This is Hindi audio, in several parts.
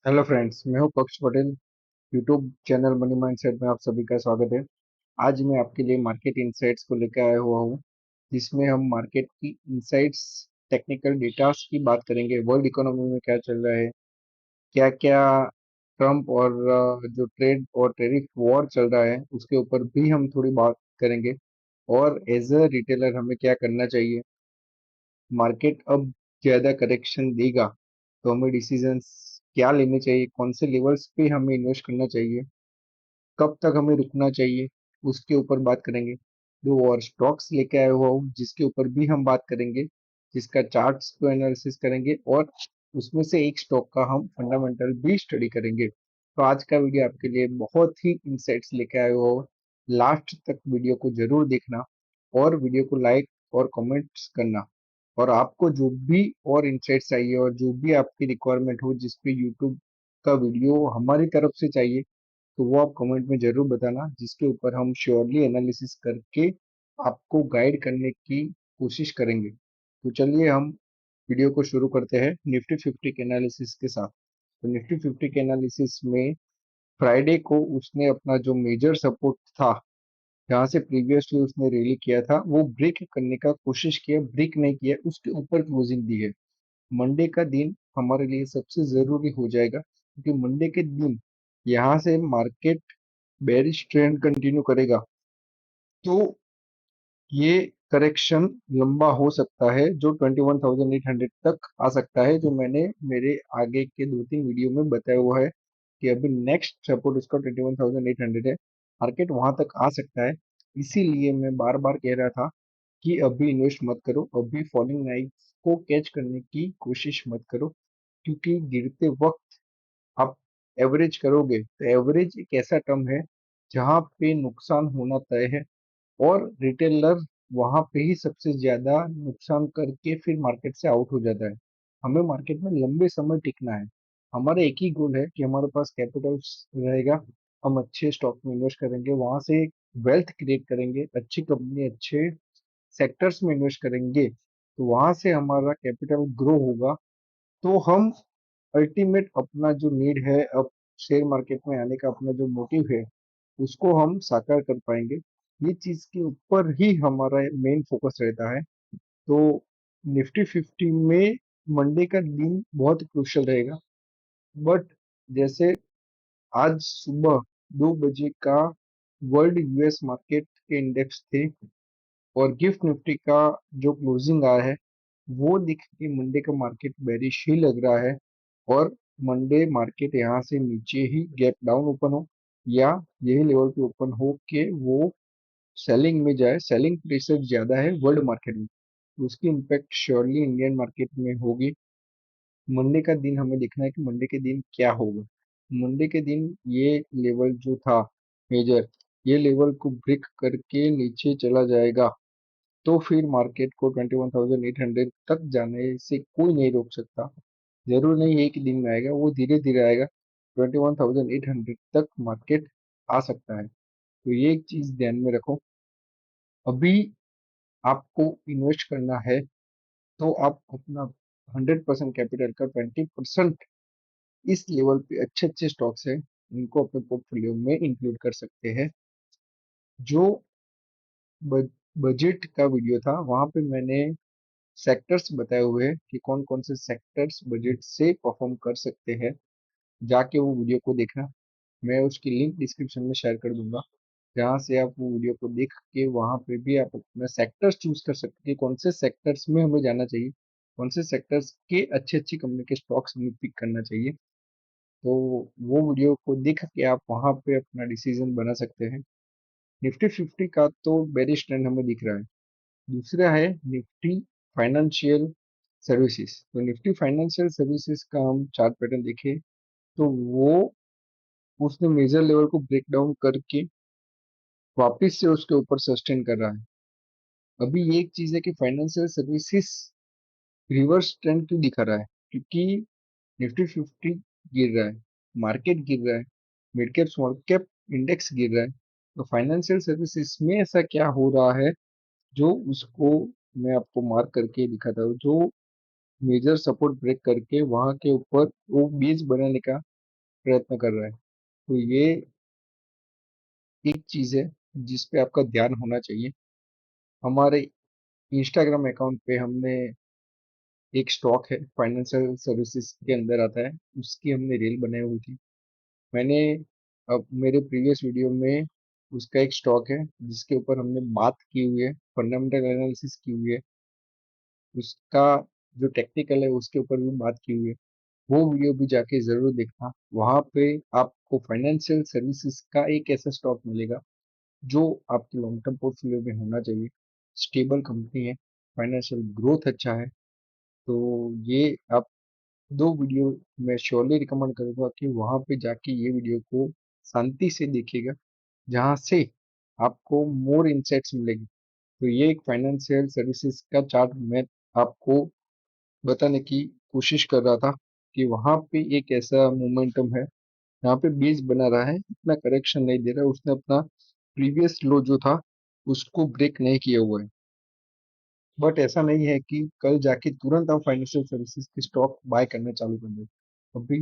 हेलो फ्रेंड्स, मैं हूं पक्ष Patel. YouTube channel money mindset में आप सभी का स्वागत है। आज मैं आपके लिए मार्केट इंसाइट्स को लेकर आया हुआ हूं, जिसमें हम मार्केट की इंसाइट्स, टेक्निकल डेटास की बात करेंगे। वर्ल्ड इकोनॉमी में क्या चल रहा है, क्या क्या ट्रम्प और जो ट्रेड और टैरिफ वॉर चल रहा है उसके ऊपर भी हम थोड़ी बात करेंगे। और एज अ रिटेलर हमें क्या करना चाहिए। मार्केट अब ज्यादा करेक्शन देगा तो हमें डिसीजंस क्या लेने चाहिए, कौन से लेवल्स पे हमें इन्वेस्ट करना चाहिए, कब तक हमें रुकना चाहिए, उसके ऊपर बात करेंगे। दो और स्टॉक्स लेके आया हुआ हूँ जिसके ऊपर भी हम बात करेंगे, जिसका चार्ट्स को एनालिसिस करेंगे और उसमें से एक स्टॉक का हम फंडामेंटल भी स्टडी करेंगे। तो आज का वीडियो आपके लिए बहुत ही इंसाइट्स लेके आया हुआ हूँ। लास्ट तक वीडियो को जरूर देखना और वीडियो को लाइक और कमेंट्स करना। और आपको जो भी और इंसाइट्स चाहिए और जो भी आपकी रिक्वायरमेंट हो, जिसपे यूट्यूब का वीडियो हमारी तरफ से चाहिए, तो वो आप कमेंट में जरूर बताना, जिसके ऊपर हम श्योरली एनालिसिस करके आपको गाइड करने की कोशिश करेंगे। तो चलिए हम वीडियो को शुरू करते हैं निफ्टी 50 के एनालिसिस के साथ। तो निफ्टी 50 के एनालिसिस में फ्राइडे को उसने अपना जो मेजर सपोर्ट था, जहां से प्रीवियसली उसने रैली किया था, वो ब्रेक करने का कोशिश किया, ब्रेक नहीं किया, उसके ऊपर क्लोजिंग दी है। मंडे का दिन हमारे लिए सबसे जरूरी हो जाएगा, क्योंकि मंडे के दिन यहाँ से मार्केट बेरिश ट्रेंड कंटिन्यू करेगा तो ये करेक्शन लंबा हो सकता है, जो 21,800 तक आ सकता है, जो मैंने मेरे आगे के दो तीन वीडियो में बताया हुआ है कि अभी नेक्स्ट सपोर्ट इसका 21,800 है। मार्केट वहां तक आ सकता है। इसीलिए मैं बार बार कह रहा था कि अभी इन्वेस्ट मत करो, अभी फॉलिंग नाइफ को कैच करने की कोशिश मत करो, क्योंकि गिरते वक्त आप एवरेज करोगे तो एवरेज एक ऐसा टर्म है जहां पे नुकसान होना तय है, और रिटेलर वहां पे ही सबसे ज्यादा नुकसान करके फिर मार्केट से आउट हो जाता है। हमें मार्केट में लंबे समय टिकना है। हमारा एक ही गोल है कि हमारे पास कैपिटल रहेगा, हम अच्छे स्टॉक में इन्वेस्ट करेंगे, वहां से वेल्थ क्रिएट करेंगे, अच्छी कंपनी अच्छे सेक्टर्स में इन्वेस्ट करेंगे, तो वहां से हमारा कैपिटल ग्रो होगा। तो हम अल्टीमेट अपना जो नीड है, अब शेयर मार्केट में आने का अपना जो मोटिव है, उसको हम साकार कर पाएंगे। ये चीज के ऊपर ही हमारा मेन फोकस रहता है। तो निफ्टी 50 में मंडे का दिन बहुत क्रूशल रहेगा। बट जैसे आज सुबह 2 बजे का वर्ल्ड यूएस मार्केट के इंडेक्स थे और गिफ्ट निफ्टी का जो क्लोजिंग आया है, वो दिख के मंडे का मार्केट बेरिश ही लग रहा है। और मंडे मार्केट यहाँ से नीचे ही गैप डाउन ओपन हो, या यही लेवल पे ओपन हो के वो सेलिंग में जाए। सेलिंग प्रेशर ज्यादा है वर्ल्ड मार्केट में, तो उसकी इम्पैक्ट श्योरली इंडियन मार्केट में होगी। मंडे का दिन हमें देखना है कि मंडे के दिन क्या होगा। मंडे के दिन ये लेवल जो था मेजर, ये लेवल को ब्रेक करके नीचे चला जाएगा, तो फिर मार्केट को 21,800 तक जाने से कोई नहीं रोक सकता। जरूर नहीं एक ही दिन में आएगा, वो धीरे धीरे आएगा। 21,800 तक मार्केट आ सकता है। तो ये एक चीज ध्यान में रखो। अभी आपको इन्वेस्ट करना है तो आप अपना 100% कैपिटल का 20% इस लेवल पे अच्छे अच्छे स्टॉक्स हैं, इनको अपने पोर्टफोलियो में इंक्लूड कर सकते हैं। जो बजट का वीडियो था वहां पे मैंने सेक्टर्स बताए हुए हैं कि कौन कौन से सेक्टर्स बजट से परफॉर्म कर सकते हैं। जाके वो वीडियो को देखना, मैं उसकी लिंक डिस्क्रिप्शन में शेयर कर दूंगा, जहाँ से आप वो वीडियो को देख के वहां पे भी आप अपना सेक्टर्स चूज कर सकते हैं कि कौन से सेक्टर्स में हमें जाना चाहिए, कौन से सेक्टर्स के अच्छी अच्छी कंपनी के स्टॉक्स हमें पिक करना चाहिए। तो वो वीडियो को देख के आप वहां पे अपना डिसीजन बना सकते हैं। निफ्टी 50 का तो बेरिश ट्रेंड हमें दिख रहा है। दूसरा है निफ्टी फाइनेंशियल सर्विसेज। तो निफ्टी फाइनेंशियल सर्विसेज का हम चार्ट पैटर्न देखें तो वो उसने मेजर लेवल को ब्रेक डाउन करके वापस से उसके ऊपर सस्टेन कर रहा है। अभी ये एक चीज है कि फाइनेंशियल सर्विसेज रिवर्स ट्रेंड क्यों दिखा रहा है, क्योंकि निफ्टी 50 गिर रहा है, मार्केट गिर रहा है, mid cap small cap index गिर रहा है। तो फाइनेंशियल सर्विसेज में ऐसा क्या हो रहा है जो उसको मैं आपको मार्क करके दिखाता हूँ, जो मेजर सपोर्ट ब्रेक करके वहां के ऊपर वो बेस बनाने का प्रयत्न कर रहा है। तो ये एक चीज है जिस पे आपका ध्यान होना चाहिए। हमारे इंस्टाग्राम अकाउंट पे हमने एक स्टॉक है, फाइनेंशियल सर्विसेज के अंदर आता है, उसकी हमने रील बनाई हुई थी। मैंने अब मेरे प्रीवियस वीडियो में उसका एक स्टॉक है जिसके ऊपर हमने बात की हुई है, फंडामेंटल एनालिसिस की हुई है, उसका जो टेक्निकल है उसके ऊपर भी बात की हुई है। वो वीडियो भी जाके जरूर देखना। वहां पे आपको फाइनेंशियल सर्विसेज का एक ऐसा स्टॉक मिलेगा जो आपके लॉन्ग टर्म पोर्टफोलियो में होना चाहिए। स्टेबल कंपनी है, फाइनेंशियल ग्रोथ अच्छा है। तो ये आप दो वीडियो मैं श्योरली रिकमेंड करूंगा कि वहां पे जाके ये वीडियो को शांति से देखिएगा, जहाँ से आपको मोर इंसाइट्स मिलेगी। तो ये एक फाइनेंशियल सर्विसेज का चार्ट मैं आपको बताने की कोशिश कर रहा था कि वहां पे एक ऐसा मोमेंटम है, यहाँ पे बीज बना रहा है, इतना करेक्शन नहीं दे रहा है, उसने अपना प्रीवियस लो जो था उसको ब्रेक नहीं किया हुआ है। बट ऐसा नहीं है कि कल जाके तुरंत आप फाइनेंशियल सर्विसेज की स्टॉक बाय करना चालू कर दो। अभी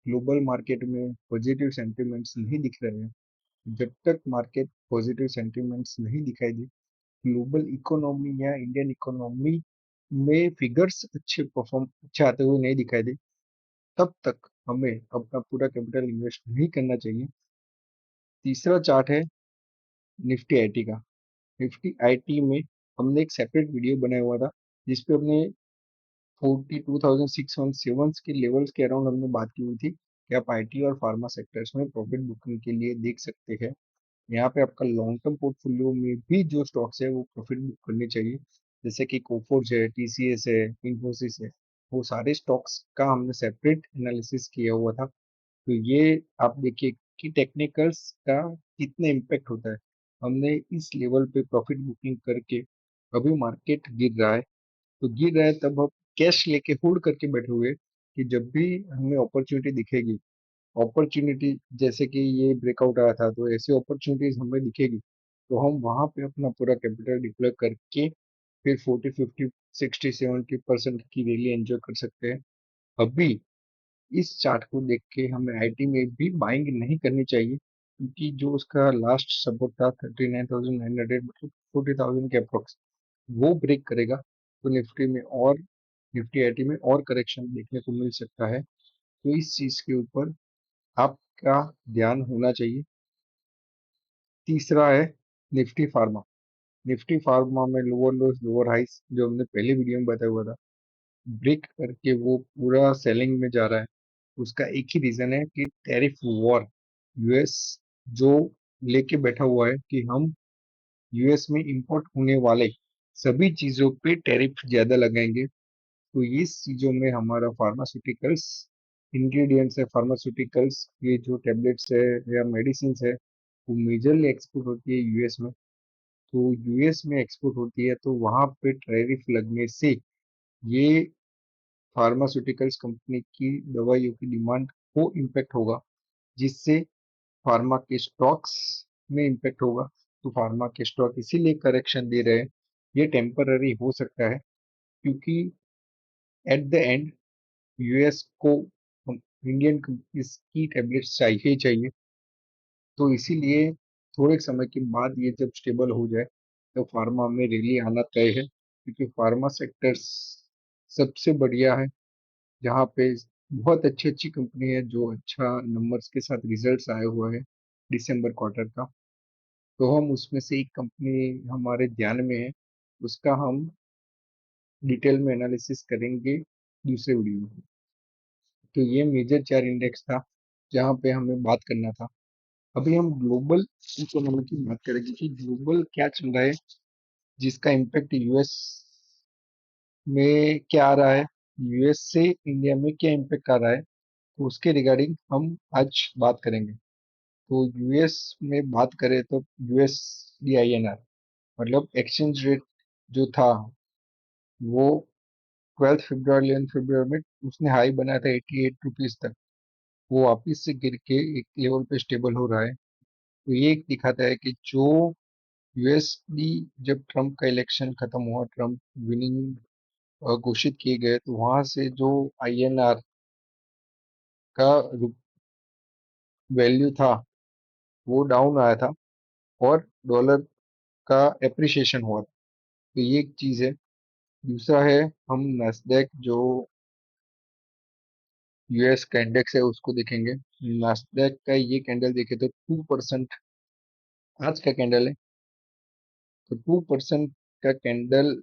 ग्लोबल मार्केट में पॉजिटिव सेंटिमेंट्स नहीं दिख रहे हैं। जब तक मार्केट पॉजिटिव सेंटिमेंट्स नहीं दिखाई दे, ग्लोबल इकोनॉमी या इंडियन इकोनॉमी में फिगर्स अच्छे आते हुए नहीं दिखाई दे, तब तक हमें अपना पूरा कैपिटल इन्वेस्ट नहीं करना चाहिए। तीसरा चार्ट है निफ्टी आईटी का। निफ्टी आईटी में हमने एक सेपरेट वीडियो बनाया हुआ था जिसपे हमने 42,617 के लेवल्स के अराउंड हमने बात की हुई थी कि आप आईटी और फार्मा सेक्टर्स में प्रॉफिट बुकिंग के लिए देख सकते हैं। यहाँ पे आपका लॉन्ग टर्म पोर्टफोलियो में भी जो स्टॉक्स है वो प्रॉफिट बुक करनी चाहिए, जैसे कि कोफोर्ज है, टीसीएस है, इन्फोसिस है। वो सारे स्टॉक्स का हमने सेपरेट एनालिसिस किया हुआ था। तो ये आप देखिए कि टेक्निकल्स का कितना इम्पेक्ट होता है। हमने इस लेवल पे प्रॉफिट बुकिंग करके, अभी मार्केट गिर रहा है, तो गिर रहा है तब हम कैश लेके होल्ड करके बैठे हुए कि जब भी हमें अपॉर्चुनिटी दिखेगी, अपॉर्चुनिटी जैसे कि ये ब्रेकआउट आया था, तो ऐसी अपॉर्चुनिटीज हमें दिखेगी तो हम वहां पे अपना पूरा कैपिटल डिप्लॉय करके फिर 40, 50, 60, 70% की रैली एंजॉय कर सकते हैं। अभी इस चार्ट को देख के हमें आईटी में भी बाइंग नहीं करनी चाहिए, क्योंकि जो उसका लास्ट सपोर्ट था 39,900, मतलब 40,000 के अप्रोक्स, वो ब्रेक करेगा तो निफ्टी में और निफ्टी आईटी में और करेक्शन देखने को मिल सकता है। तो इस चीज के ऊपर आपका ध्यान होना चाहिए। तीसरा है निफ्टी फार्मा। निफ्टी फार्मा में लोअर लोस लोअर हाइस जो हमने पहले वीडियो में बताया हुआ था, ब्रेक करके वो पूरा सेलिंग में जा रहा है। उसका एक ही रीजन है कि टैरिफ वॉर, यूएस जो लेके बैठा हुआ है कि हम यूएस में इंपोर्ट होने वाले सभी चीजों पे टैरिफ ज्यादा लगाएंगे। तो इस चीजों में हमारा फार्मास्यूटिकल्स इंग्रेडिएंट्स है, फार्मास्यूटिकल्स ये जो टेबलेट्स है या मेडिसिन है, वो मेजरली एक्सपोर्ट होती है यूएस में। तो यूएस में एक्सपोर्ट होती है तो वहां पे टैरिफ लगने से ये फार्मास्यूटिकल्स कंपनी की दवाइयों की डिमांड को इम्पेक्ट होगा, जिससे फार्मा के स्टॉक्स में इम्पेक्ट होगा। तो फार्मा के स्टॉक इसीलिए करेक्शन दे रहे हैं। ये टेम्पररी हो सकता है, क्योंकि एट द एंड यूएस को इंडियन कंपनीज की टेबलेट्स चाहिए ही चाहिए। तो इसीलिए थोड़े समय के बाद ये जब स्टेबल हो जाए तो फार्मा में रैली आना तय है, क्योंकि फार्मा सेक्टर सबसे बढ़िया है, जहाँ पे बहुत अच्छी अच्छी कंपनी है जो अच्छा नंबर्स के साथ रिजल्ट्स आए हुए हैं दिसंबर क्वार्टर का। तो हम उसमें से एक कंपनी हमारे ध्यान में है, उसका हम डिटेल में एनालिसिस करेंगे दूसरे वीडियो में। तो ये मेजर चार इंडेक्स था जहाँ पे हमें बात करना था। अभी हम ग्लोबल इकोनॉमी की बात करेंगे कि ग्लोबल क्या चल रहा है, जिसका इम्पेक्ट यूएस में क्या आ रहा है, यूएस से इंडिया में क्या इम्पेक्ट आ रहा है, तो उसके रिगार्डिंग हम आज बात करेंगे। तो यूएस में बात करें तो US D I N R, मतलब एक्सचेंज रेट जो था वो 12 फरवरी में उसने हाई बनाया था 88 रुपीज तक। वो वापिस से गिर के एक लेवल पे स्टेबल हो रहा है। तो ये एक दिखाता है कि जो यूएसडी, जब ट्रम्प का इलेक्शन खत्म हुआ, ट्रम्प विनिंग घोषित किए गए, तो वहां से जो आईएनआर का वैल्यू था वो डाउन आया था और डॉलर का एप्रिसिएशन हुआ था। तो ये एक चीज है। दूसरा है, हम नस्डैक जो यूएस का इंडेक्स है उसको देखेंगे। नस्डैक का ये कैंडल देखे तो 2% आज का कैंडल है। तो 2% का कैंडल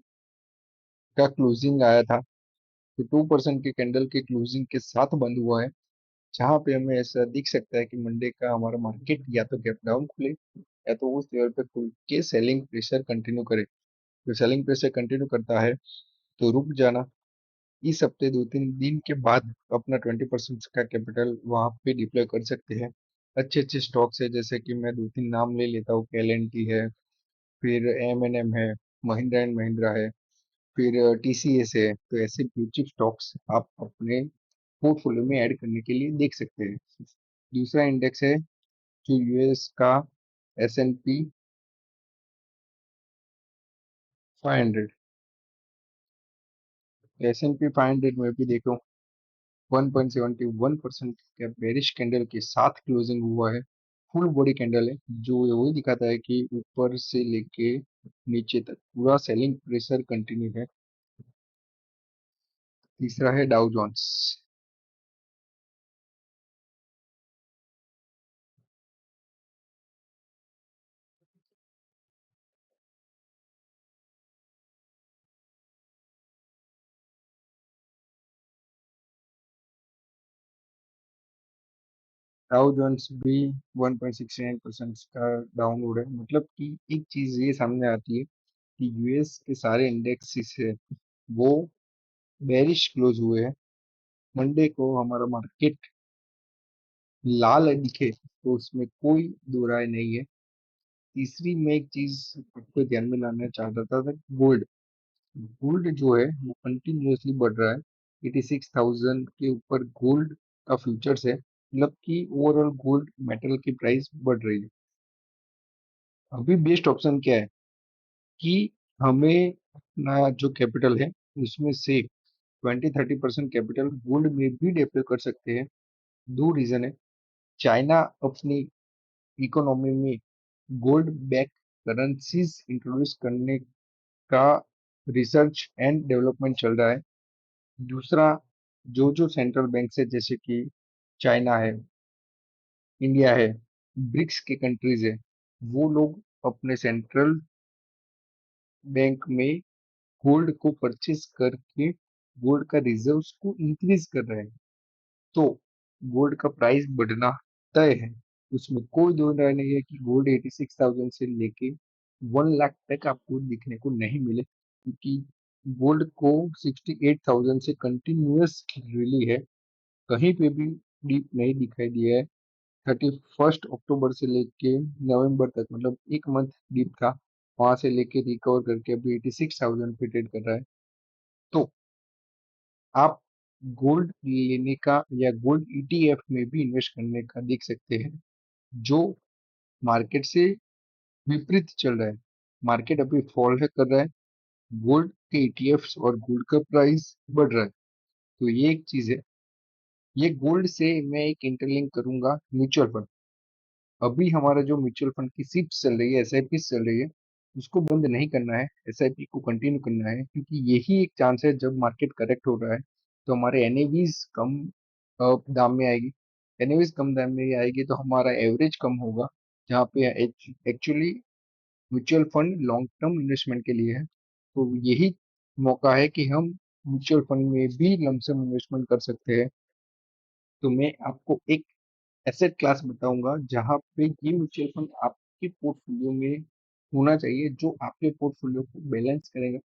का क्लोजिंग आया था। तो 2% के कैंडल के क्लोजिंग के साथ बंद हुआ है, जहां पे हमें ऐसा दिख सकता है कि मंडे का हमारा मार्केट या तो गैप डाउन खुले या तो उस लेवल पे खुल के सेलिंग प्रेशर कंटिन्यू करे। तो सेलिंग प्रेशर कंटिन्यू करता है तो रुक जाना। इस हफ्ते 2-3 दिन के बाद अपना 20% का कैपिटल वहां पे डिप्लॉय कर सकते हैं। अच्छे अच्छे स्टॉक्स है, जैसे कि मैं 2-3 नाम ले लेता हूँ। एल है, फिर M&M है, महिंद्रा है, फिर TCS है। तो ऐसे ब्लू चिप स्टॉक्स आप अपने पोर्टफोलियो में ऐड करने के लिए देख सकते हैं। दूसरा इंडेक्स है जो यूएस का S&P 500। S&P 500 में भी देखो 1.71% का बेरिश कैंडल के साथ क्लोजिंग हुआ है। फुल बॉडी कैंडल है जो वही दिखाता है कि ऊपर से लेके नीचे तक पूरा सेलिंग प्रेशर कंटिन्यू है। तीसरा है डाउ जोन्स। डाउ जोन्स भी 1.69% का डाउन हो रहा है। मतलब कि एक चीज ये सामने आती है कि यूएस के सारे इंडेक्सेस है वो बेरिश क्लोज हुए हैं। मंडे को हमारा मार्केट लाल दिखे तो उसमें कोई दो राय नहीं है। तीसरी मैं एक चीज आपको ध्यान में लाना चाहता था गोल्ड। गोल्ड जो है वो कंटिन्यूअसली बढ़ रहा है। 86,000 के ऊपर गोल्ड का फ्यूचर्स है, मतलब कि ओवरऑल गोल्ड मेटल की प्राइस बढ़ रही है। अभी बेस्ट ऑप्शन क्या है कि हमें अपना जो कैपिटल है उसमें से 20-30% कैपिटल गोल्ड में भी डिप्लॉय कर सकते हैं। दो रीजन है। चाइना अपनी इकोनॉमी में गोल्ड बैक करेंसीज इंट्रोड्यूस करने का रिसर्च एंड डेवलपमेंट चल रहा है। दूसरा, जो सेंट्रल बैंक है जैसे कि चाइना है, इंडिया है, ब्रिक्स के कंट्रीज है, वो लोग अपने सेंट्रल बैंक में गोल्ड को परचेज करके गोल्ड का रिजर्व्स को इंक्रीज कर रहे हैं। तो गोल्ड का प्राइस बढ़ना तय है। उसमें कोई दो राय नहीं है कि गोल्ड 86,000 से लेके 1 लाख तक आपको दिखने को नहीं मिले, क्योंकि गोल्ड को 68,000 से कंटिन्यूअस रैली है। कहीं पे भी डीप नहीं दिखाई दिया है। 31 अक्टूबर से लेके नवंबर तक, मतलब एक मंथ डीप था। वहां से लेके रिकवर करके अभी 86,000 पे ट्रेड कर रहा है। तो आप गोल्ड लेने का या गोल्ड ETF में भी इन्वेस्ट करने का देख सकते हैं, जो मार्केट से विपरीत चल रहा है। मार्केट अभी फॉल है कर रहा है, गोल्ड के ETFs और गोल्ड का प्राइस बढ़ रहा है। तो ये एक चीज है। ये गोल्ड से मैं एक इंटरलिंक करूंगा म्यूचुअल फंड। अभी हमारा जो म्यूचुअल फंड की सिप्स चल रही है, SIP चल रही है, उसको बंद नहीं करना है, SIP को कंटिन्यू करना है, क्योंकि यही एक चांस है जब मार्केट करेक्ट हो रहा है तो हमारे NAVs कम दाम में आएगी। NAVs कम दाम में आएगी तो हमारा एवरेज कम होगा, जहाँ पे actually mutual fund long term investment के लिए है। तो यही मौका है कि हम म्यूचुअल फंड में भी लमसम इन्वेस्टमेंट कर सकते हैं। तो मैं आपको एक एसेट क्लास बताऊंगा जहां पे ये म्यूचुअल फंड आपके पोर्टफोलियो में होना चाहिए, जो आपके पोर्टफोलियो को बैलेंस करेगा।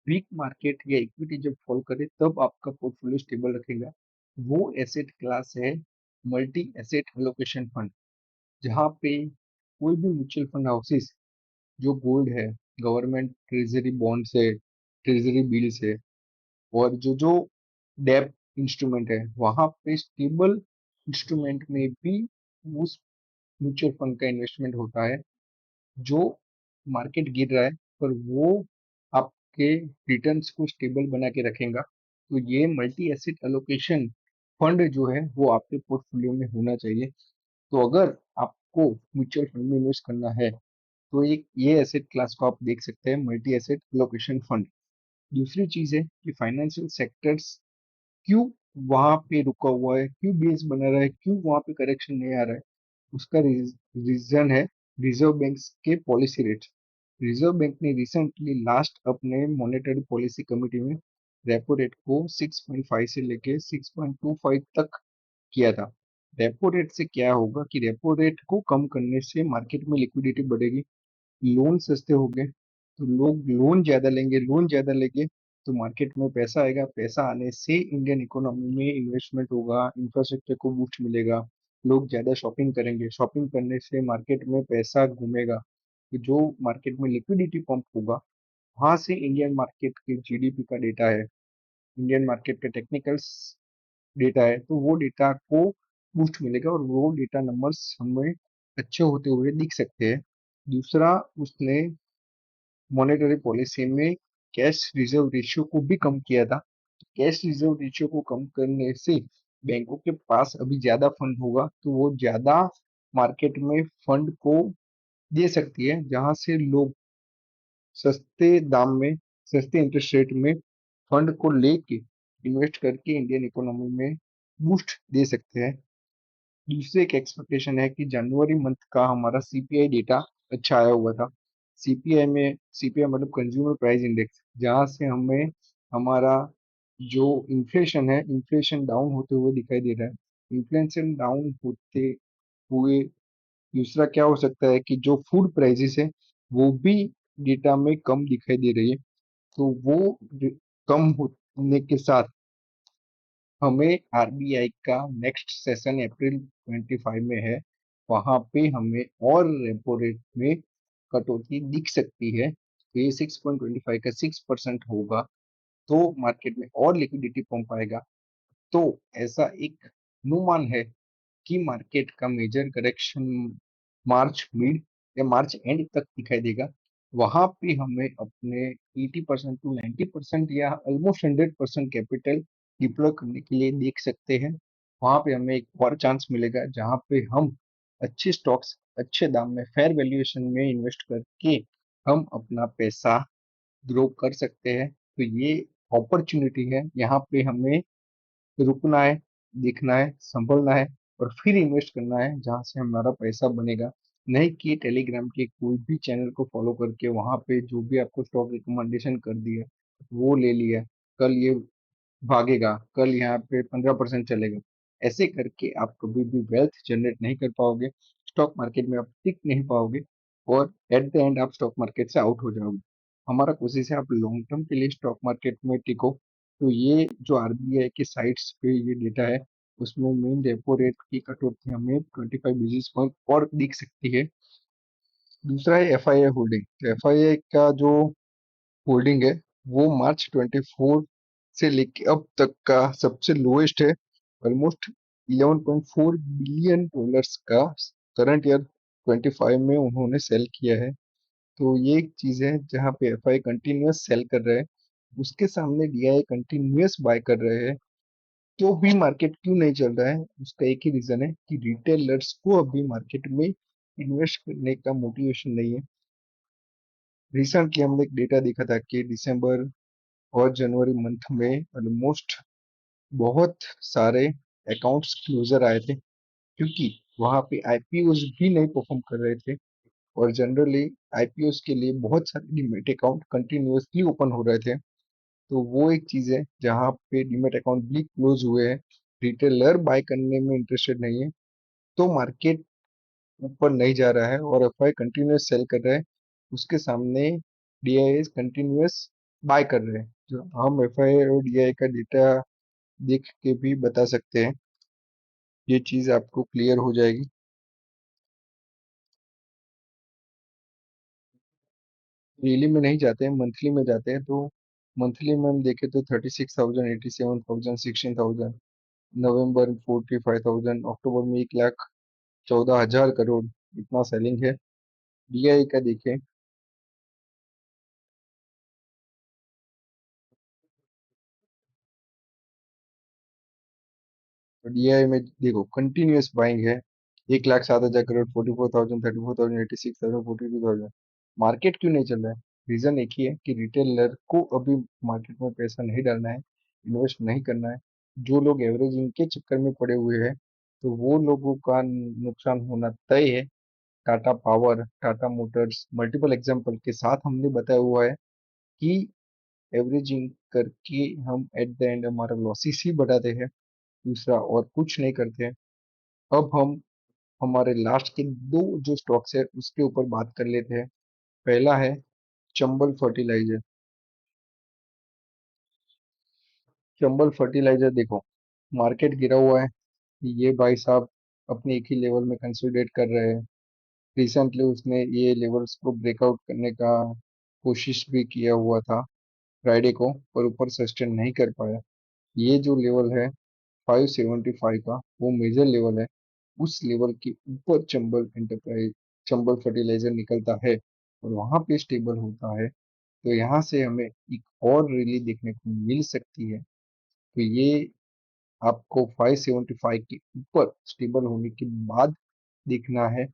वीक मार्केट या इक्विटी जब फॉल करे तब आपका पोर्टफोलियो स्टेबल रखेगा। वो एसेट क्लास है मल्टी एसेट एलोकेशन फंड, जहाँ पे कोई भी म्यूचुअल फंड हाउसेस जो गोल्ड है, गवर्नमेंट ट्रेजरी बॉन्ड्स है, ट्रेजरी बिल्स है, और जो डेब्ट इंस्ट्रूमेंट है, वहां पे स्टेबल इंस्ट्रूमेंट में भी उस म्यूचुअल फंड का इन्वेस्टमेंट होता है। जो मार्केट गिर रहा है पर वो आपके रिटर्न्स को स्टेबल बना के रखेगा। तो ये मल्टी एसेट एलोकेशन फंड जो है वो आपके पोर्टफोलियो में होना चाहिए। तो अगर आपको म्यूचुअल फंड में इन्वेस्ट करना है तो एक ये एसेट क्लास को आप देख सकते हैं, मल्टी एसेट एलोकेशन फंड। दूसरी चीज है कि फाइनेंशियल सेक्टर्स क्यों वहां पे रुका हुआ है, क्यों बेस बना रहा है, क्यों वहां पे करेक्शन नहीं आ रहा है। उसका रीजन है रिजर्व बैंक के पॉलिसी रेट। रिजर्व बैंक ने रिसेंटली लास्ट अपने मॉनेटरी पॉलिसी कमेटी में रेपो रेट को 6.5 से लेके 6.25 तक किया था। रेपो रेट से क्या होगा कि रेपो रेट को कम करने से मार्केट में लिक्विडिटी बढ़ेगी, लोन सस्ते हो गए तो लोग लोन ज्यादा लेंगे तो मार्केट में पैसा आएगा, पैसा आने से इंडियन इकोनॉमी में इन्वेस्टमेंट होगा, इंफ्रास्ट्रक्चर को बूस्ट मिलेगा, लोग ज्यादा शॉपिंग करेंगे, शॉपिंग करने से मार्केट में पैसा घूमेगा, तो जो मार्केट में लिक्विडिटी पंप होगा वहां से इंडियन मार्केट के जीडीपी का डेटा है, इंडियन मार्केट के टेक्निकल्स डेटा है, तो वो डेटा को बूस्ट मिलेगा और वो डेटा नंबर्स हमें अच्छे होते हुए दिख सकते हैं। दूसरा, उसने मॉनेटरी पॉलिसी में कैश रिजर्व रेशियो को भी कम किया था। कैश रिजर्व रेशियो को कम करने से बैंकों के पास अभी ज्यादा फंड होगा तो वो ज्यादा मार्केट में फंड को दे सकती है, जहां से लोग सस्ते दाम में, सस्ते इंटरेस्ट रेट में फंड को लेके इन्वेस्ट करके इंडियन इकोनॉमी में बूस्ट दे सकते हैं। दूसरी एक एक्सपेक्टेशन है कि जनवरी मंथ का हमारा सीपीआई डेटा अच्छा आया हुआ था। सीपीआई मतलब कंज्यूमर प्राइस इंडेक्स, जहाँ से हमें हमारा जो इन्फ्लेशन है, इन्फ्लेशन डाउन होते हुए दिखाई दे रहा है। इन्फ्लेशन डाउन होते हुए दूसरा क्या हो सकता है कि जो फूड प्राइसेस है वो भी डेटा में कम दिखाई दे रही है। तो वो कम होने के साथ हमें आरबीआई का नेक्स्ट सेशन अप्रैल 25 में है, वहां पे हमें और रेपो रेट में कटौती दिख सकती है, तो ये 6.25 का 6% होगा तो मार्केट में और लिक्विडिटी पंप आएगा। तो ऐसा एक अनुमान है कि मार्केट का मेजर करेक्शन मार्च मिड या मार्च एंड तक दिखाई देगा। वहां पे हमें अपने 80% टू 90% या ऑलमोस्ट 100% कैपिटल डिप्लॉय करने के लिए देख सकते हैं। वहां पे हमें एक और चांस मिलेगा जहां पे हम अच्छे स्टॉक्स अच्छे दाम में फेयर वैल्यूएशन में इन्वेस्ट करके हम अपना पैसा ग्रो कर सकते हैं। तो ये अपॉर्चुनिटी है, यहाँ पे हमें रुकना है, देखना है, संभलना है और फिर इन्वेस्ट करना है जहां से हमारा पैसा बनेगा। नहीं कि टेलीग्राम के कोई भी चैनल को फॉलो करके वहां पे जो भी आपको स्टॉक रिकमेंडेशन कर दिया वो ले लिया, कल ये भागेगा, कल यहाँ पे 15% चलेगा। ऐसे करके आप कभी भी वेल्थ जनरेट नहीं कर पाओगे, स्टॉक मार्केट में आप टिक नहीं पाओगे और एट द एंड आप स्टॉक मार्केट से आउट हो जाओगे। हमारा कोशिश है आप लॉन्ग टर्म के लिए स्टॉक मार्केट में टिको। तो ये जो आरबीआई के साइट्स पे ये डेटा है उसमें मेन रेपो रेट की कटौती हमें 25 बेसिस पॉइंट और दिख सकती है। दूसरा है एफआईआई होल्डिंग। तो एफआईआई का जो होल्डिंग है वो मार्च 24 से लेके अब तक का सबसे लोएस्ट है, ऑलमोस्ट 11.4 बिलियन डॉलर्स का करंट ईयर 25 में उन्होंने सेल किया है। तो ये एक चीज है जहाँ पे एफआई कंटिन्यूअस सेल कर रहे हैं, उसके सामने डीआई कंटिन्यूअस बाय कर रहे हैं, तो भी मार्केट क्यों नहीं चल रहा है? उसका एक ही रीजन है कि रिटेलर्स को अभी मार्केट में इन्वेस्ट करने का मोटिवेशन नहीं है। रिसेंटली हमने एक डेटा देखा था कि दिसंबर और जनवरी मंथ में ऑलमोस्ट बहुत सारे अकाउंट्स क्लोजर आए थे, क्योंकि वहां पे आईपीओस भी नहीं परफॉर्म कर रहे थे और जनरली आईपीओस के लिए बहुत सारे डीमेट अकाउंट कंटिन्यूअसली ओपन हो रहे थे। तो वो एक चीज है जहाँ पे डीमेट अकाउंट भी क्लोज हुए हैं, रिटेलर बाय करने में इंटरेस्टेड नहीं है, तो मार्केट ऊपर नहीं जा रहा है और एफआई कंटिन्यूअस सेल कर रहा है। उसके सामने डीआई कंटिन्यूअस बाय कर रहे हैं। जो हम एफआई और डीआई का डेटा देख के भी बता सकते हैं, ये चीज आपको क्लियर हो जाएगी। डेली में नहीं जाते हैं, मंथली में जाते हैं। तो मंथली में हम देखें तो 36,000, 87,000, 16,000, नवंबर 45,000, अक्टूबर में 1,14,000 करोड़ इतना सेलिंग है। डीआई का देखें तो डीआई में देखो कंटिन्यूअस बाइंग है, 1,07,000 करोड़, 44,000, 34,000, 86,000, 42,000। मार्केट क्यों नहीं चल रहा है? रीजन एक ही है कि रिटेलर को अभी मार्केट में पैसा नहीं डालना है, इन्वेस्ट नहीं करना है। जो लोग एवरेजिंग के चक्कर में पड़े हुए हैं, तो वो लोगों का नुकसान होना तय है। Tata power, Tata Motors, multiple example के साथ हमने बताया हुआ है कि एवरेजिंग करके हम एट द एंड हमारा लॉसेस ही बढ़ाते हैं, दूसरा और कुछ नहीं करते हैं। अब हम हमारे लास्ट के दो जो स्टॉक्स है उसके ऊपर बात कर लेते हैं। पहला है चंबल फर्टिलाइजर। चंबल फर्टिलाइजर देखो, मार्केट गिरा हुआ है, ये भाई साहब अपने एक ही लेवल में कंसोलिडेट कर रहे हैं। रिसेंटली उसने ये लेवल्स को ब्रेकआउट करने का कोशिश भी किया हुआ था फ्राइडे को, पर ऊपर सस्टेन नहीं कर पाया। ये जो लेवल है 575 का, वो मेजर लेवल है। उस लेवल के ऊपर चंबल फर्टिलाइजर निकलता है और वहां पे स्टेबल होता है, तो यहाँ से हमें एक और रैली देखने को मिल सकती है। तो ये आपको 575 के ऊपर स्टेबल होने के बाद देखना है,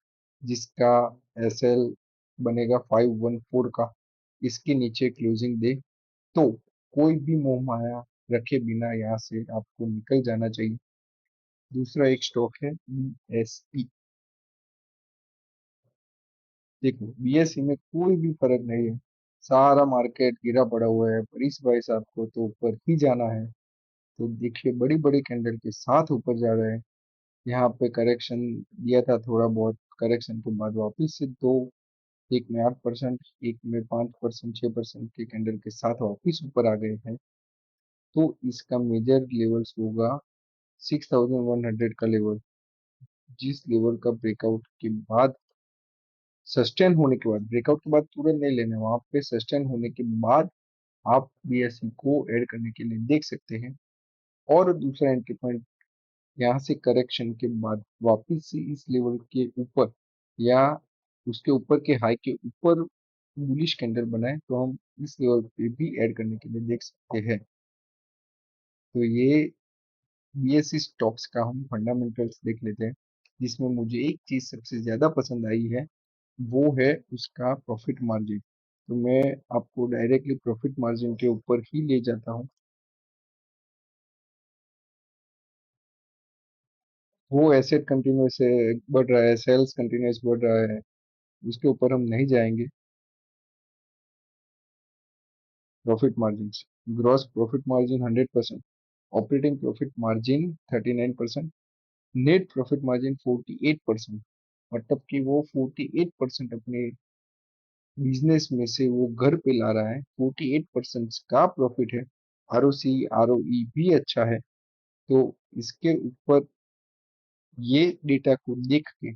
जिसका एसएल बनेगा 514 का। इसके नीचे क्लोजिंग दे तो कोई भी मोह माया रखे बिना यहाँ से आपको निकल जाना चाहिए। दूसरा एक स्टॉक है बीएसई। देखो बीएसई में कोई भी फर्क नहीं है, सारा मार्केट गिरा पड़ा हुआ है, पर इस भाई साहब को तो ऊपर ही जाना है। तो देखिए बड़ी बड़ी कैंडल के साथ ऊपर जा रहे हैं। यहाँ पे करेक्शन दिया था, थोड़ा बहुत करेक्शन के बाद वापिस से दो, एक में 8%, एक में 5%, 6% के कैंडल के साथ वापिस ऊपर आ गए हैं। तो इसका मेजर लेवल्स होगा 6,100 का लेवल। जिस लेवल का ब्रेकआउट के बाद, सस्टेन होने के बाद, ब्रेकआउट के बाद तुरंत नहीं लेना, वहां पे सस्टेन होने के बाद आप बीएसई को ऐड करने के लिए देख सकते हैं। और दूसरा एंट्री पॉइंट, यहाँ से करेक्शन के बाद वापिस से इस लेवल के ऊपर या उसके ऊपर के हाई के ऊपर बुलिश कैंडल बनाए, तो हम इस लेवल पे भी ऐड करने के लिए देख सकते हैं। तो ये बीएसई स्टॉक्स का हम फंडामेंटल्स देख लेते हैं, जिसमें मुझे एक चीज सबसे ज्यादा पसंद आई है, वो है उसका प्रॉफिट मार्जिन। तो मैं आपको डायरेक्टली प्रॉफिट मार्जिन के ऊपर ही ले जाता हूँ। वो एसेट कंटिन्यूस बढ़ रहा है, सेल्स कंटिन्यूस बढ़ रहा है, उसके ऊपर हम नहीं जाएंगे। Profit margin, gross profit margin 100%, operating profit margin 39%, net profit margin 48%। मतलब कि वो 48% अपने बिजनेस में से वो घर पे ला रहा है, 48% का प्रॉफिट है। आरओसी आरओई भी अच्छा है। तो इसके ऊपर ये डेटा को देख के,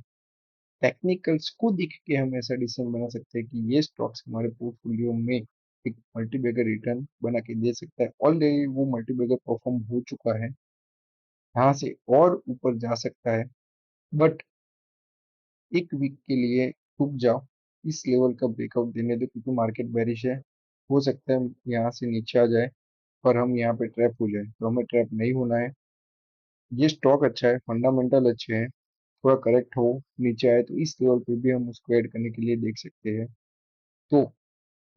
टेक्निकल्स को देख के हम ऐसा डिसीजन बना सकते हैं कि ये स्टॉक्स हमारे पोर्टफोलियो में एक मल्टीबैगर रिटर्न बना के दे सकता है। ऑलरेडी वो मल्टीबैगर परफॉर्म हो चुका है, यहाँ से और ऊपर जा सकता है। बट एक वीक के लिए रुक जाओ, इस लेवल का ब्रेकआउट देने दो, क्योंकि मार्केट बेरिश है। हो सकता है यहाँ से नीचे आ जाए, पर हम यहाँ पे ट्रैप हो जाए, तो हमें ट्रैप नहीं होना है। ये स्टॉक अच्छा है, फंडामेंटल अच्छे हैं, थोड़ा करेक्ट हो नीचे आए तो इस लेवल पे भी हम उसको ऐड करने के लिए देख सकते हैं। तो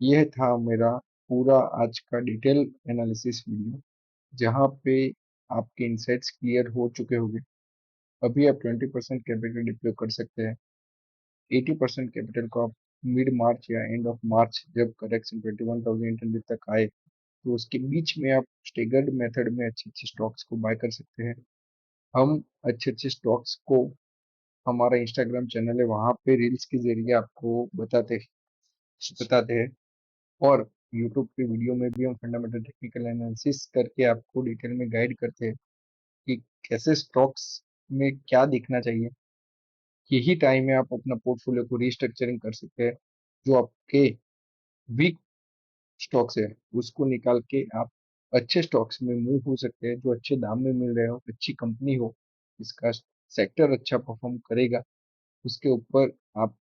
यह था मेरा पूरा आज का डिटेल एनालिसिस वीडियो, जहाँ पे आपके इंसाइट्स क्लियर हो चुके होंगे। अभी आप 20% कैपिटल डिप्लॉय कर सकते हैं। 80% कैपिटल को आप मिड मार्च या एंड ऑफ मार्च, जब करेक्शन 21,800 तक आए, तो उसके बीच में आप स्टेगर्ड मेथड में अच्छे अच्छे स्टॉक्स को बाय कर सकते हैं। हम अच्छे अच्छे स्टॉक्स को, हमारा इंस्टाग्राम चैनल है, वहाँ पे रील्स के जरिए आपको बताते हैं। और यूट्यूब पे वीडियो में भी हम फंडामेंटल टेक्निकल एनालिसिस करके आपको डिटेल में गाइड करते हैं कि कैसे स्टॉक्स में क्या देखना चाहिए। यही टाइम है आप अपना पोर्टफोलियो को रिस्ट्रक्चरिंग कर सकते हैं। जो आपके वीक स्टॉक्स है उसको निकाल के आप अच्छे स्टॉक्स में मूव हो सकते हैं, जो अच्छे दाम में मिल रहे हो, अच्छी कंपनी हो, इसका सेक्टर अच्छा परफॉर्म करेगा, उसके ऊपर आप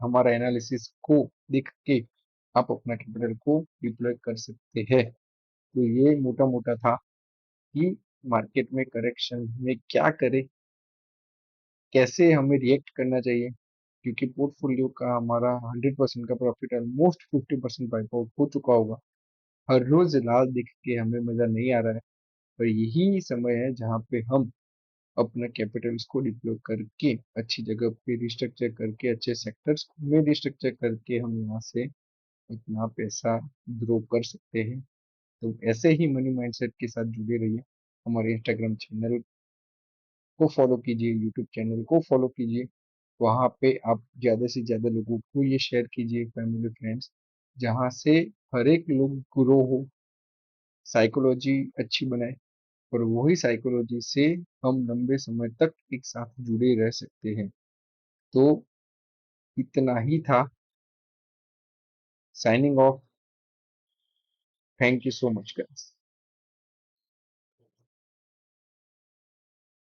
हमारा एनालिसिस को देख के आप अपना कैपिटल को डिप्लॉय कर सकते हैं। तो ये मोटा मोटा था कि मार्केट में करेक्शन में क्या करें, कैसे हमें रिएक्ट करना चाहिए, क्योंकि पोर्टफोलियो का हमारा 100% का प्रॉफिट ऑलमोस्ट 50% वाइप आउट हो चुका होगा। हर रोज लाल दिख के हमें मजा नहीं आ रहा है, पर यही समय है जहाँ पे हम अपना कैपिटल्स को डिप्लॉय करके अच्छी जगह पे रिस्ट्रक्चर करके अच्छे सेक्टर्स में रिस्ट्रक्चर करके हम यहाँ से अपना पैसा ग्रो कर सकते हैं। तो ऐसे ही मनी माइंडसेट के साथ जुड़े रहिए। हमारे इंस्टाग्राम चैनल को फॉलो कीजिए, यूट्यूब चैनल को फॉलो कीजिए। वहाँ पे आप ज़्यादा से ज़्यादा लोगों को ये शेयर कीजिए, फैमिली फ्रेंड्स, जहाँ से हर एक लोग ग्रो हो, साइकोलॉजी अच्छी बनाए, और वही साइकोलॉजी से हम लंबे समय तक एक साथ जुड़े रह सकते हैं। तो इतना ही था। Signing off. Thank you so much guys.